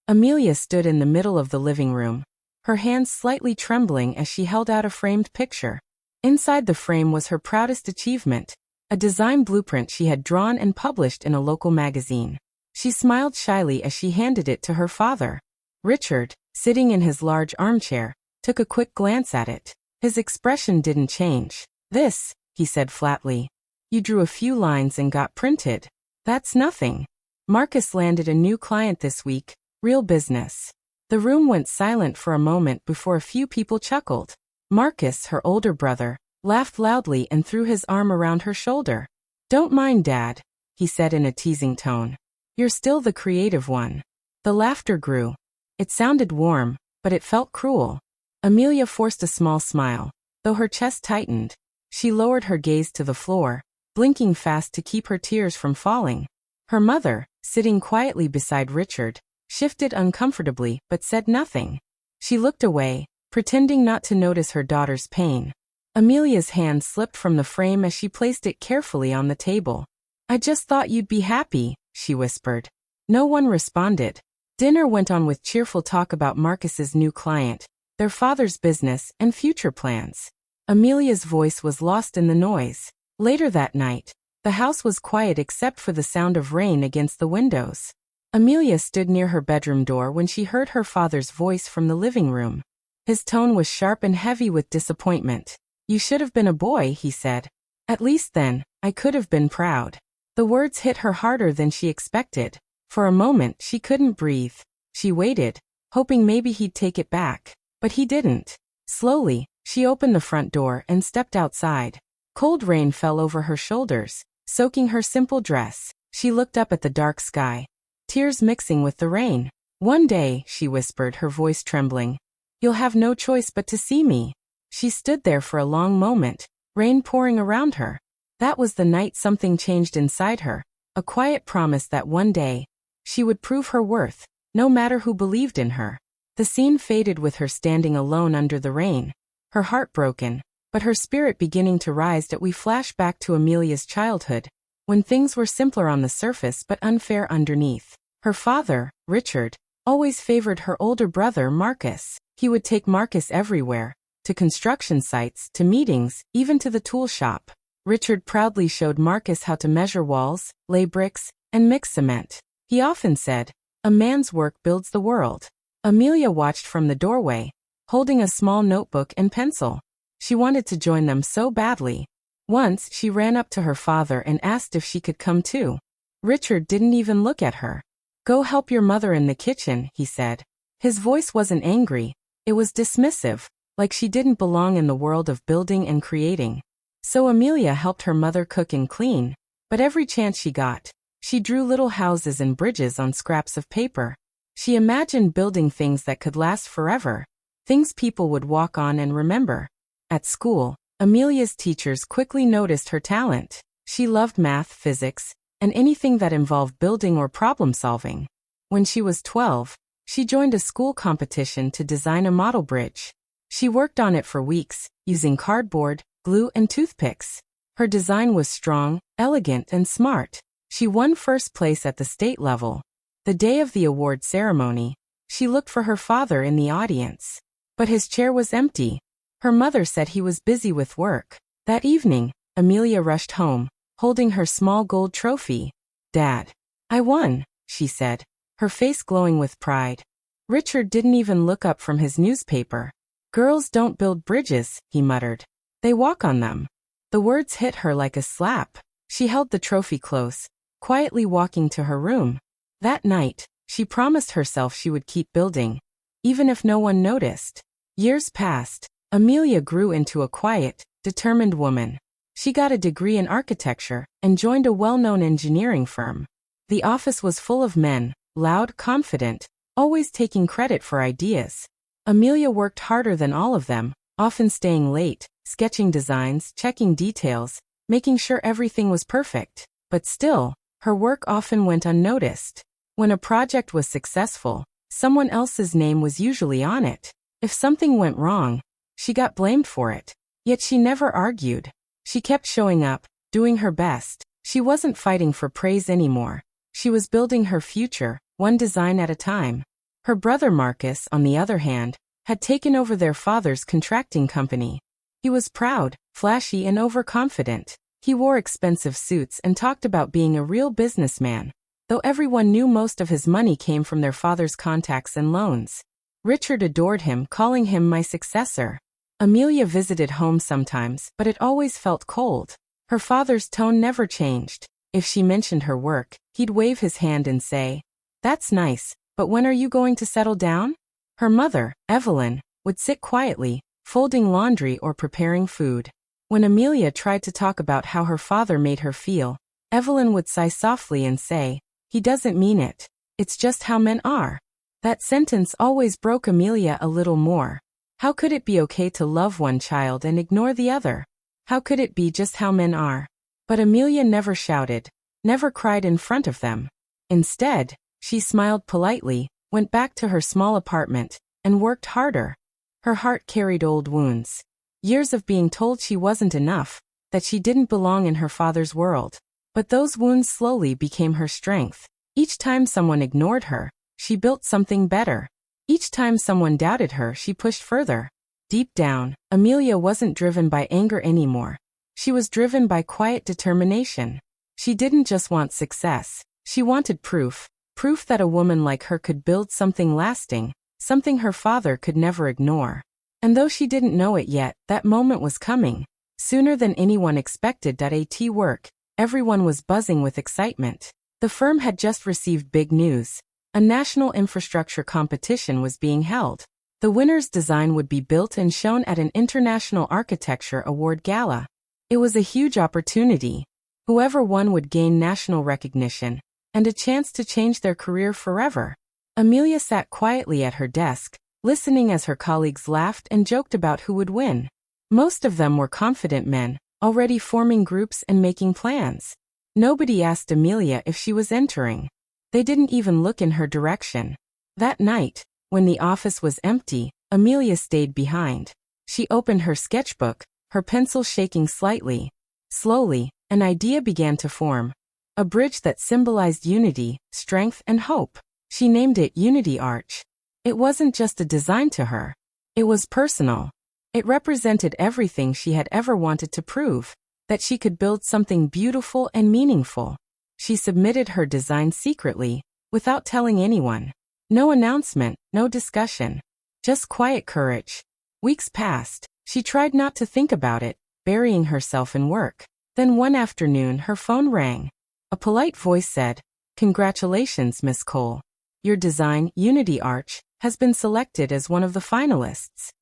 Amelia stood in the middle of the living room, her hands slightly trembling as she held out a framed picture. Inside the frame was her proudest achievement, a design blueprint she had drawn and published in a local magazine. She smiled shyly as she handed it to her father. Richard, sitting in his large armchair, took a quick glance at it. His expression didn't change. "This," he said flatly. "You drew a few lines and got printed. That's nothing. Marcus landed a new client this week, real business." The room went silent for a moment before a few people chuckled. Marcus, her older brother, laughed loudly and threw his arm around her shoulder. "Don't mind, Dad," he said in a teasing tone. "You're still the creative one." The laughter grew. It sounded warm, but it felt cruel. Amelia forced a small smile, though her chest tightened. She lowered her gaze to the floor, blinking fast to keep her tears from falling. Her mother, sitting quietly beside Richard, shifted uncomfortably but said nothing. She looked away, pretending not to notice her daughter's pain. Amelia's hand slipped from the frame as she placed it carefully on the table. "I just thought you'd be happy," she whispered. No one responded. Dinner went on with cheerful talk about Marcus's new client, their father's business, and future plans. Amelia's voice was lost in the noise. Later that night, the house was quiet except for the sound of rain against the windows. Amelia stood near her bedroom door when she heard her father's voice from the living room. His tone was sharp and heavy with disappointment. "You should have been a boy," he said. "At least then, I could have been proud." The words hit her harder than she expected. For a moment, she couldn't breathe. She waited, hoping maybe he'd take it back. But he didn't. Slowly, she opened the front door and stepped outside. Cold rain fell over her shoulders, soaking her simple dress. She looked up at the dark sky, tears mixing with the rain. "One day," she whispered, her voice trembling, "you'll have no choice but to see me." She stood there for a long moment, rain pouring around her. That was the night something changed inside her, a quiet promise that one day, she would prove her worth, no matter who believed in her. The scene faded with her standing alone under the rain, her heart broken, but her spirit beginning to rise. That we flash back to Amelia's childhood, when things were simpler on the surface but unfair underneath. Her father, Richard, always favored her older brother, Marcus. He would take Marcus everywhere, to construction sites, to meetings, even to the tool shop. Richard proudly showed Marcus how to measure walls, lay bricks, and mix cement. He often said, "A man's work builds the world." Amelia watched from the doorway, holding a small notebook and pencil. She wanted to join them so badly. Once, she ran up to her father and asked if she could come too. Richard didn't even look at her. "Go help your mother in the kitchen," he said. His voice wasn't angry, it was dismissive, like she didn't belong in the world of building and creating. So Amelia helped her mother cook and clean, but every chance she got, she drew little houses and bridges on scraps of paper. She imagined building things that could last forever, things people would walk on and remember. At school, Amelia's teachers quickly noticed her talent. She loved math, physics, and anything that involved building or problem solving. When she was 12, she joined a school competition to design a model bridge. She worked on it for weeks, using cardboard, glue, and toothpicks. Her design was strong, elegant, and smart. She won first place at the state level. The day of the award ceremony, she looked for her father in the audience. But his chair was empty. Her mother said he was busy with work. That evening, Amelia rushed home, holding her small gold trophy. "Dad, I won," she said, her face glowing with pride. Richard didn't even look up from his newspaper. "Girls don't build bridges," he muttered. "They walk on them." The words hit her like a slap. She held the trophy close, quietly walking to her room. That night, she promised herself she would keep building, even if no one noticed. Years passed. Amelia grew into a quiet, determined woman. She got a degree in architecture and joined a well-known engineering firm. The office was full of men, loud, confident, always taking credit for ideas. Amelia worked harder than all of them, often staying late, sketching designs, checking details, making sure everything was perfect. But still, her work often went unnoticed. When a project was successful, someone else's name was usually on it. If something went wrong, she got blamed for it. Yet she never argued. She kept showing up, doing her best. She wasn't fighting for praise anymore. She was building her future, one design at a time. Her brother Marcus, on the other hand, had taken over their father's contracting company. He was proud, flashy, and overconfident. He wore expensive suits and talked about being a real businessman, though everyone knew most of his money came from their father's contacts and loans. Richard adored him, calling him my successor. Amelia visited home sometimes, but it always felt cold. Her father's tone never changed. If she mentioned her work, he'd wave his hand and say, "That's nice, but when are you going to settle down?" Her mother, Evelyn, would sit quietly, folding laundry or preparing food. When Amelia tried to talk about how her father made her feel, Evelyn would sigh softly and say, "He doesn't mean it. It's just how men are." That sentence always broke Amelia a little more. How could it be okay to love one child and ignore the other? How could it be just how men are? But Amelia never shouted, never cried in front of them. Instead, she smiled politely, went back to her small apartment, and worked harder. Her heart carried old wounds. Years of being told she wasn't enough, that she didn't belong in her father's world. But those wounds slowly became her strength. Each time someone ignored her, she built something better. Each time someone doubted her, she pushed further. Deep down, Amelia wasn't driven by anger anymore. She was driven by quiet determination. She didn't just want success. She wanted proof. Proof that a woman like her could build something lasting, something her father could never ignore. And though she didn't know it yet, that moment was coming. Sooner than anyone expected. At work, everyone was buzzing with excitement. The firm had just received big news. A national infrastructure competition was being held. The winner's design would be built and shown at an International Architecture Award Gala. It was a huge opportunity. Whoever won would gain national recognition and a chance to change their career forever. Amelia sat quietly at her desk, listening as her colleagues laughed and joked about who would win. Most of them were confident men, already forming groups and making plans. Nobody asked Amelia if she was entering. They didn't even look in her direction. That night, when the office was empty, Amelia stayed behind. She opened her sketchbook, her pencil shaking slightly. Slowly, an idea began to form. A bridge that symbolized unity, strength, and hope. She named it Unity Arch. It wasn't just a design to her. It was personal. It represented everything she had ever wanted to prove, that she could build something beautiful and meaningful. She submitted her design secretly, without telling anyone. No announcement, no discussion. Just quiet courage. Weeks passed. She tried not to think about it, burying herself in work. Then one afternoon her phone rang. A polite voice said, "Congratulations, Miss Cole. Your design, Unity Arch, has been selected as one of the finalists."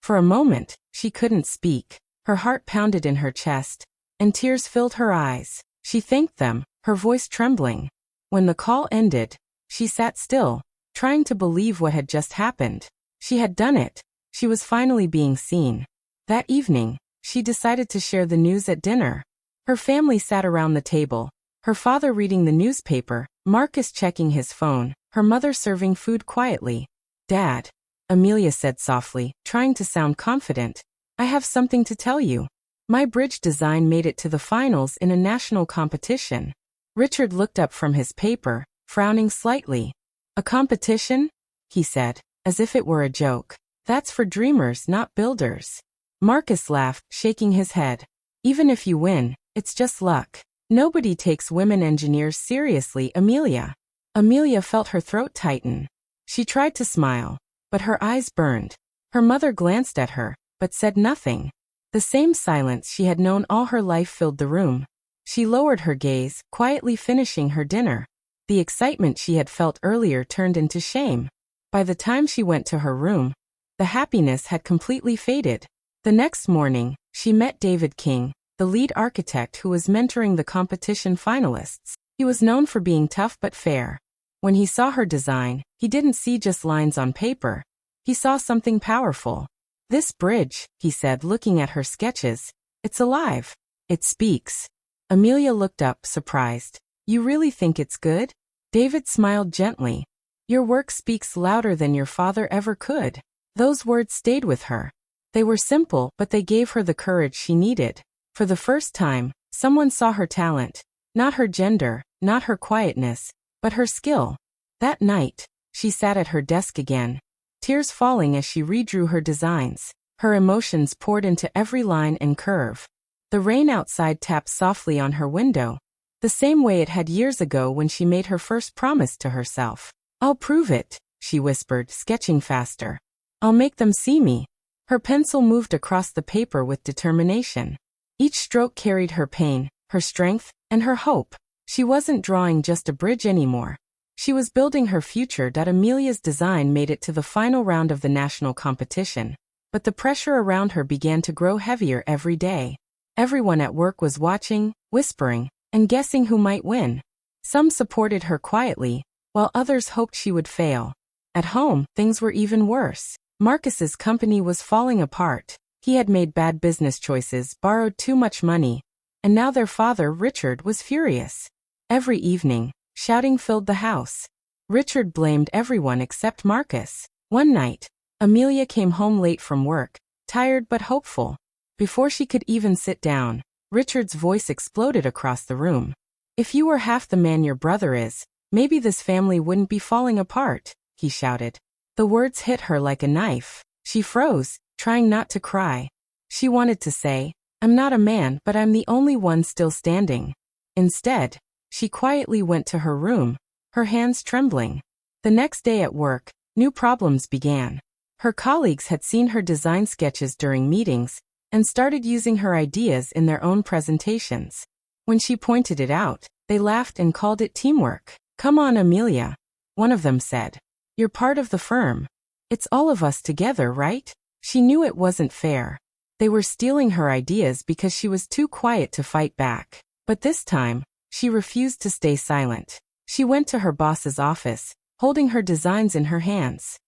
For a moment, she couldn't speak. Her heart pounded in her chest, and tears filled her eyes. She thanked them, her voice trembling. When the call ended, she sat still, trying to believe what had just happened. She had done it. She was finally being seen. That evening, she decided to share the news at dinner. Her family sat around the table, her father reading the newspaper, Marcus checking his phone, her mother serving food quietly. "Dad," Amelia said softly, trying to sound confident, "I have something to tell you. My bridge design made it to the finals in a national competition." Richard looked up from his paper, frowning slightly. "A competition?" he said, as if it were a joke. "That's for dreamers, not builders." Marcus laughed, shaking his head. "Even if you win, it's just luck. Nobody takes women engineers seriously, Amelia." Amelia felt her throat tighten. She tried to smile, but her eyes burned. Her mother glanced at her, but said nothing. The same silence she had known all her life filled the room. She lowered her gaze, quietly finishing her dinner. The excitement she had felt earlier turned into shame. By the time she went to her room, the happiness had completely faded. The next morning, she met David King, the lead architect who was mentoring the competition finalists. He was known for being tough but fair. When he saw her design, he didn't see just lines on paper. He saw something powerful. "This bridge," he said, looking at her sketches, "it's alive. It speaks." Amelia looked up, surprised. "You really think it's good?" David smiled gently. "Your work speaks louder than your father ever could." Those words stayed with her. They were simple, but they gave her the courage she needed. For the first time, someone saw her talent. Not her gender, not her quietness, but her skill. That night, She sat at her desk again, tears falling as she redrew her designs. Her emotions poured into every line and curve. The rain outside tapped softly on her window, the same way it had years ago when she made her first promise to herself. "I'll prove it," she whispered, sketching faster. "I'll make them see me." Her pencil moved across the paper with determination. Each stroke carried her pain, her strength, and her hope. She wasn't drawing just a bridge anymore. She was building her future. Amelia's design made it to the final round of the national competition, but the pressure around her began to grow heavier every day. Everyone at work was watching, whispering, and guessing who might win. Some supported her quietly, while others hoped she would fail. At home, things were even worse. Marcus's company was falling apart. He had made bad business choices, borrowed too much money, and now their father, Richard, was furious. Every evening, shouting filled the house. Richard blamed everyone except Marcus. One night, Amelia came home late from work, tired but hopeful. Before she could even sit down, Richard's voice exploded across the room. "If you were half the man your brother is, maybe this family wouldn't be falling apart," he shouted. The words hit her like a knife. She froze, trying not to cry. She wanted to say, "I'm not a man, but I'm the only one still standing." Instead, she quietly went to her room, her hands trembling. The next day at work, new problems began. Her colleagues had seen her design sketches during meetings and started using her ideas in their own presentations. When she pointed it out, they laughed and called it teamwork. "Come on, Amelia," one of them said. "You're part of the firm. It's all of us together, right?" She knew it wasn't fair. They were stealing her ideas because she was too quiet to fight back. But this time, she refused to stay silent. She went to her boss's office, holding her designs in her hands.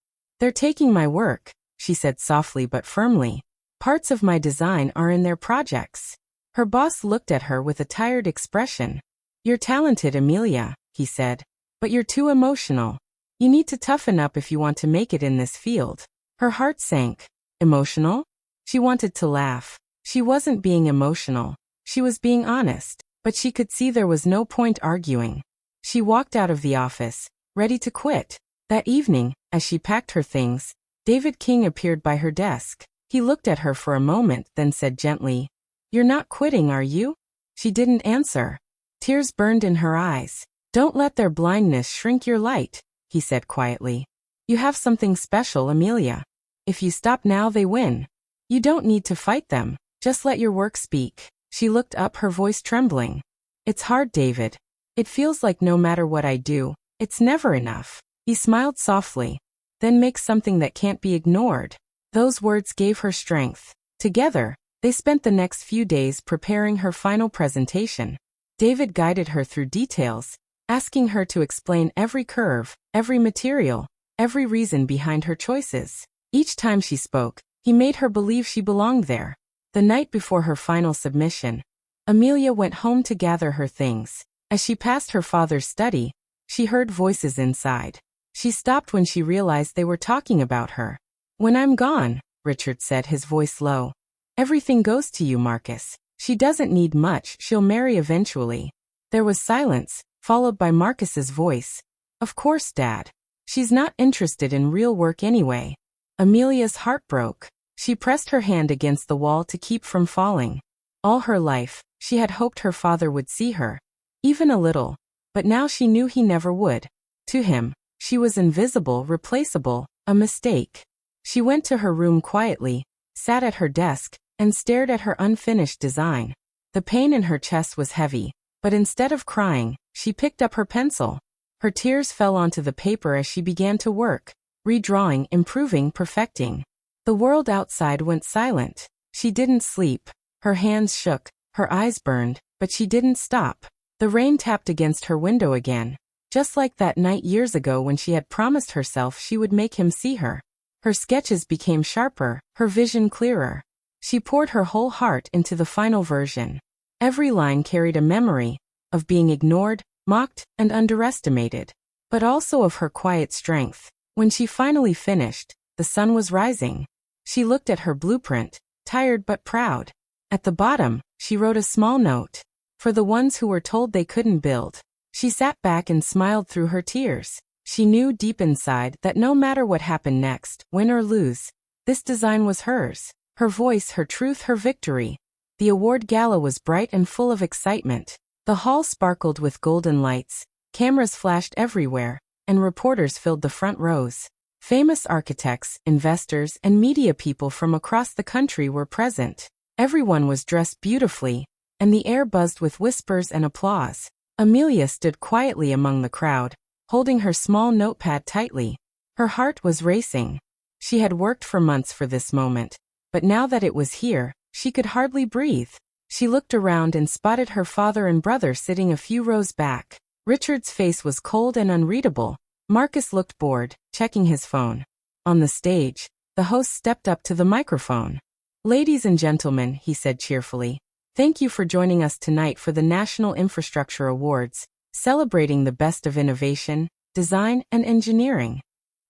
"They're taking my work," she said softly but firmly. "Parts of my design are in their projects." Her boss looked at her with a tired expression. "You're talented, Amelia," he said, "but you're too emotional. You need to toughen up if you want to make it in this field." Her heart sank. Emotional? She wanted to laugh. She wasn't being emotional. She was being honest, but she could see there was no point arguing. She walked out of the office, ready to quit. That evening, as she packed her things, David King appeared by her desk. He looked at her for a moment, then said gently, "You're not quitting, are you?" She didn't answer. Tears burned in her eyes. "Don't let their blindness shrink your light," he said quietly. "You have something special, Amelia. If you stop now, they win. You don't need to fight them. Just let your work speak." She looked up, her voice trembling. "It's hard, David. It feels like no matter what I do, it's never enough." He smiled softly. "Then make something that can't be ignored." Those words gave her strength. Together, they spent the next few days preparing her final presentation. David guided her through details, asking her to explain every curve, every material, every reason behind her choices. Each time she spoke, he made her believe she belonged there. The night before her final submission, Amelia went home to gather her things. As she passed her father's study, she heard voices inside. She stopped when she realized they were talking about her. "When I'm gone," Richard said, his voice low, "everything goes to you, Marcus. She doesn't need much, she'll marry eventually." There was silence, followed by Marcus's voice. "Of course, Dad. She's not interested in real work anyway." Amelia's heart broke. She pressed her hand against the wall to keep from falling. All her life, she had hoped her father would see her, even a little, but now she knew he never would. To him, she was invisible, replaceable, a mistake. She went to her room quietly, sat at her desk, and stared at her unfinished design. The pain in her chest was heavy, but instead of crying, she picked up her pencil. Her tears fell onto the paper as she began to work, redrawing, improving, perfecting. The world outside went silent. She didn't sleep. Her hands shook, her eyes burned, but she didn't stop. The rain tapped against her window again, just like that night years ago when she had promised herself she would make him see her. Her sketches became sharper, her vision clearer. She poured her whole heart into the final version. Every line carried a memory of being ignored, mocked, and underestimated, but also of her quiet strength. When she finally finished, the sun was rising. She looked at her blueprint, tired but proud. At the bottom, she wrote a small note. For the ones who were told they couldn't build. She sat back and smiled through her tears. She knew deep inside that no matter what happened next, win or lose, this design was hers. Her voice, her truth, her victory. The award gala was bright and full of excitement. The hall sparkled with golden lights, cameras flashed everywhere, and reporters filled the front rows. Famous architects, investors, and media people from across the country were present. Everyone was dressed beautifully, and the air buzzed with whispers and applause. Amelia stood quietly among the crowd, holding her small notepad tightly. Her heart was racing. She had worked for months for this moment, but now that it was here, she could hardly breathe. She looked around and spotted her father and brother sitting a few rows back. Richard's face was cold and unreadable. Marcus looked bored, checking his phone. On the stage, the host stepped up to the microphone. "Ladies and gentlemen," he said cheerfully, "thank you for joining us tonight for the National Infrastructure Awards, celebrating the best of innovation, design, and engineering."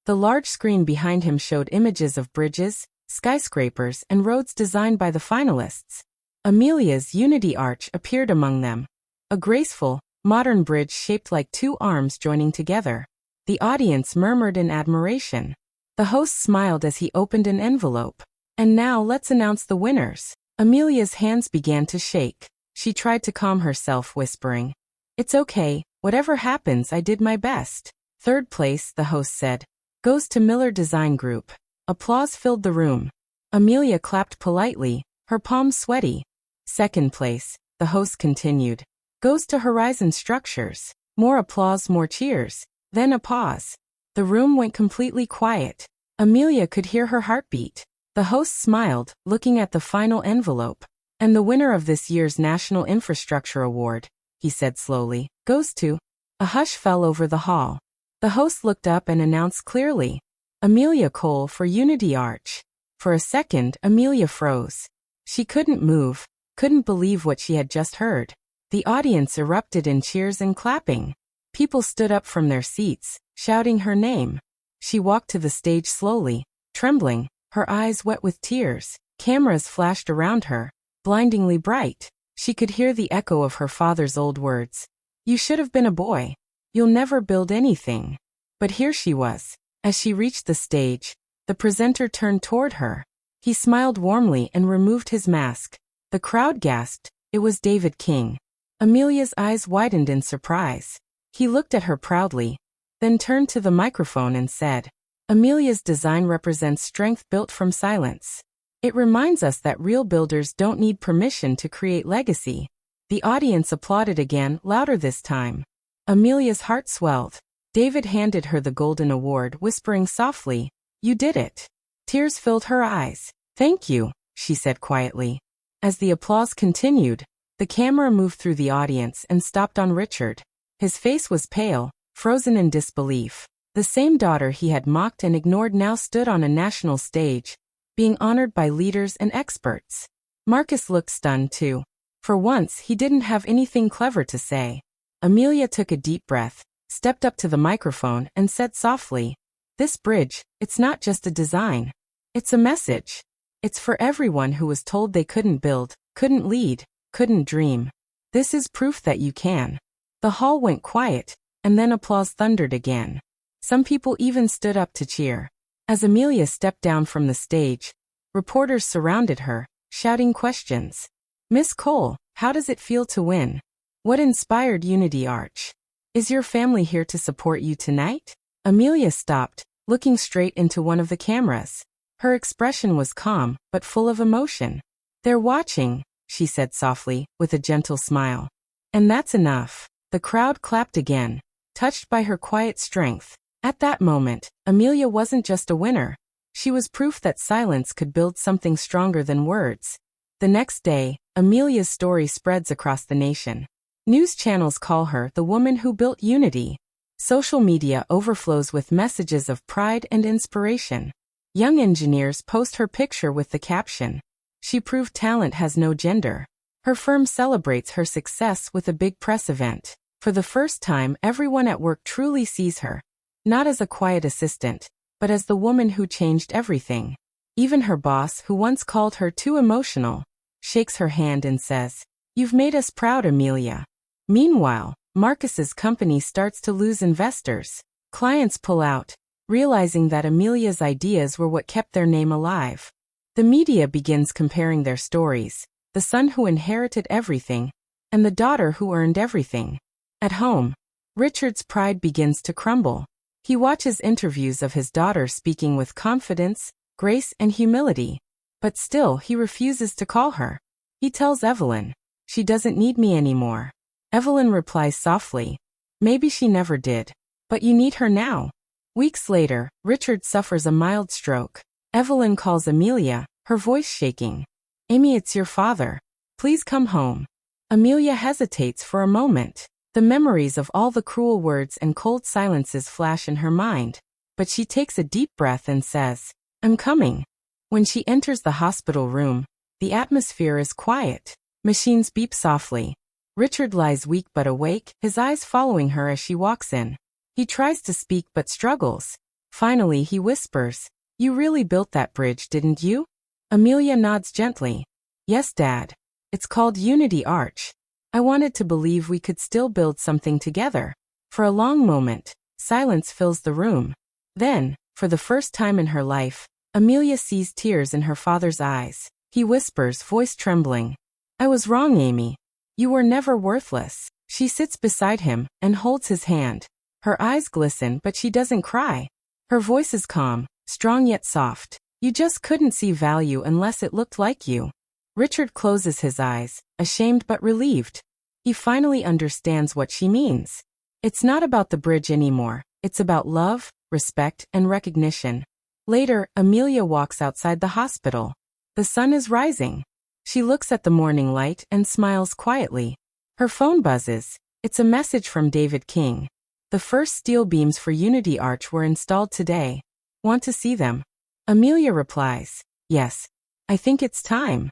The large screen behind him showed images of bridges, skyscrapers, and roads designed by the finalists. Amelia's Unity Arch appeared among them. A graceful, modern bridge shaped like two arms joining together. The audience murmured in admiration. The host smiled as he opened an envelope. "And now let's announce the winners." Amelia's hands began to shake. She tried to calm herself, whispering, "It's okay, whatever happens, I did my best." "Third place," the host said, "goes to Miller Design Group." Applause filled the room. Amelia clapped politely, her palms sweaty. "Second place," the host continued, "goes to Horizon Structures." More applause, more cheers. Then a pause. The room went completely quiet. Amelia could hear her heartbeat. The host smiled, looking at the final envelope. "And the winner of this year's National Infrastructure Award," he said slowly, "goes to..." A hush fell over the hall. The host looked up and announced clearly, "Amelia Cole for Unity Arch." For a second, Amelia froze. She couldn't move, couldn't believe what she had just heard. The audience erupted in cheers and clapping. People stood up from their seats, shouting her name. She walked to the stage slowly, trembling, her eyes wet with tears. Cameras flashed around her, blindingly bright. She could hear the echo of her father's old words. "You should have been a boy. You'll never build anything." But here she was. As she reached the stage, the presenter turned toward her. He smiled warmly and removed his mask. The crowd gasped. It was David King. Amelia's eyes widened in surprise. He looked at her proudly, then turned to the microphone and said, "Amelia's design represents strength built from silence. It reminds us that real builders don't need permission to create legacy." The audience applauded again, louder this time. Amelia's heart swelled. David handed her the golden award, whispering softly, "You did it." Tears filled her eyes. "Thank you," she said quietly. As the applause continued, the camera moved through the audience and stopped on Richard. His face was pale, frozen in disbelief. The same daughter he had mocked and ignored now stood on a national stage, being honored by leaders and experts. Marcus looked stunned too. For once, he didn't have anything clever to say. Amelia took a deep breath, stepped up to the microphone, and said softly, "This bridge, it's not just a design. It's a message. It's for everyone who was told they couldn't build, couldn't lead, couldn't dream. This is proof that you can." The hall went quiet, and then applause thundered again. Some people even stood up to cheer. As Amelia stepped down from the stage, reporters surrounded her, shouting questions. "Miss Cole, how does it feel to win? What inspired Unity Arch? Is your family here to support you tonight?" Amelia stopped, looking straight into one of the cameras. Her expression was calm, but full of emotion. "They're watching," she said softly, with a gentle smile. "And that's enough." The crowd clapped again, touched by her quiet strength. At that moment, Amelia wasn't just a winner. She was proof that silence could build something stronger than words. The next day, Amelia's story spreads across the nation. News channels call her the woman who built Unity. Social media overflows with messages of pride and inspiration. Young engineers post her picture with the caption, "She proved talent has no gender." Her firm celebrates her success with a big press event. For the first time, everyone at work truly sees her, not as a quiet assistant, but as the woman who changed everything. Even her boss, who once called her too emotional, shakes her hand and says, "You've made us proud, Amelia." Meanwhile, Marcus's company starts to lose investors. Clients pull out, realizing that Amelia's ideas were what kept their name alive. The media begins comparing their stories, the son who inherited everything, and the daughter who earned everything. At home, Richard's pride begins to crumble. He watches interviews of his daughter speaking with confidence, grace, and humility. But still, he refuses to call her. He tells Evelyn, "She doesn't need me anymore." Evelyn replies softly, "Maybe she never did. But you need her now." Weeks later, Richard suffers a mild stroke. Evelyn calls Amelia, her voice shaking. "Amy, it's your father. Please come home." Amelia hesitates for a moment. The memories of all the cruel words and cold silences flash in her mind. But she takes a deep breath and says, "I'm coming." When she enters the hospital room, the atmosphere is quiet. Machines beep softly. Richard lies weak but awake, his eyes following her as she walks in. He tries to speak but struggles. Finally, he whispers, "You really built that bridge, didn't you?" Amelia nods gently. "Yes, Dad. It's called Unity Arch. I wanted to believe we could still build something together." For a long moment, silence fills the room. Then, for the first time in her life, Amelia sees tears in her father's eyes. He whispers, voice trembling, "I was wrong, Amy. You were never worthless." She sits beside him and holds his hand. Her eyes glisten, but she doesn't cry. Her voice is calm, strong yet soft. "You just couldn't see value unless it looked like you." Richard closes his eyes, ashamed but relieved. He finally understands what she means. It's not about the bridge anymore. It's about love, respect, and recognition. Later, Amelia walks outside the hospital. The sun is rising. She looks at the morning light and smiles quietly. Her phone buzzes. It's a message from David King. "The first steel beams for Unity Arch were installed today. Want to see them?" Amelia replies, "Yes. I think it's time."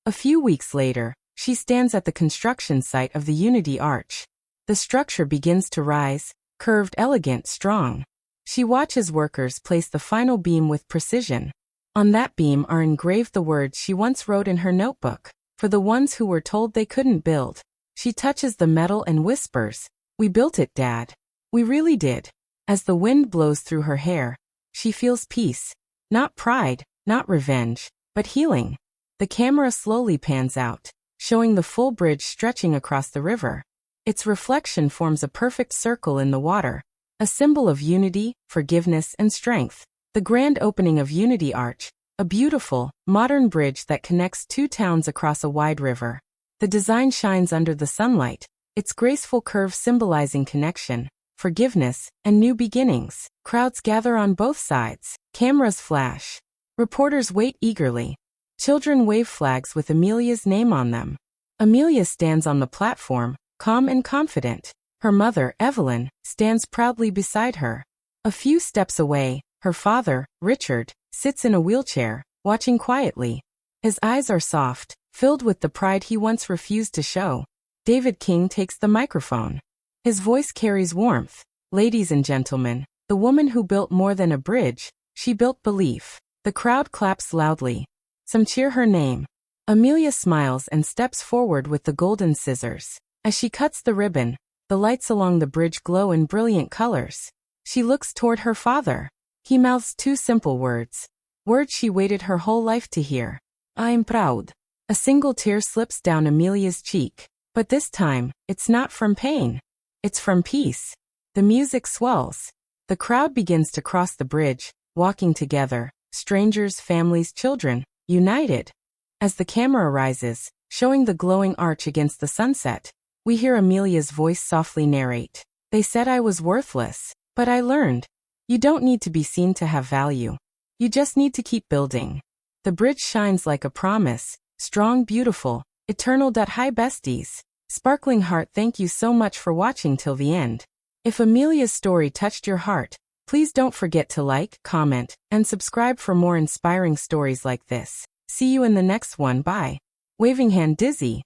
A few weeks later, she stands at the construction site of the Unity Arch. The structure begins to rise, curved, elegant, strong. She watches workers place the final beam with precision. On that beam are engraved the words she once wrote in her notebook, for the ones who were told they couldn't build. She touches the metal and whispers, "We built it, Dad. We really did." As the wind blows through her hair, she feels peace. Not pride, not revenge, but healing. The camera slowly pans out, showing the full bridge stretching across the river. Its reflection forms a perfect circle in the water, a symbol of unity, forgiveness, and strength. The grand opening of Unity Arch, a beautiful, modern bridge that connects two towns across a wide river. The design shines under the sunlight, its graceful curve symbolizing connection, forgiveness, and new beginnings. Crowds gather on both sides. Cameras flash. Reporters wait eagerly. Children wave flags with Amelia's name on them. Amelia stands on the platform, calm and confident. Her mother, Evelyn, stands proudly beside her. A few steps away, her father, Richard, sits in a wheelchair, watching quietly. His eyes are soft, filled with the pride he once refused to show. David King takes the microphone. His voice carries warmth. "Ladies and gentlemen, the woman who built more than a bridge, she built belief." The crowd claps loudly. Some cheer her name. Amelia smiles and steps forward with the golden scissors. As she cuts the ribbon, the lights along the bridge glow in brilliant colors. She looks toward her father. He mouths two simple words. Words she waited her whole life to hear. "I'm proud." A single tear slips down Amelia's cheek. But this time, it's not from pain. It's from peace. The music swells. The crowd begins to cross the bridge, walking together, strangers, families, children, united. As the camera rises, showing the glowing arch against the sunset, we hear Amelia's voice softly narrate. "They said I was worthless, but I learned. You don't need to be seen to have value. You just need to keep building." The bridge shines like a promise, strong, beautiful, eternal. Hi besties. Sparkling Heart, thank you so much for watching till the end. If Amelia's story touched your heart, please don't forget to like, comment, and subscribe for more inspiring stories like this. See you in the next one. Bye. Waving hand Dizzy.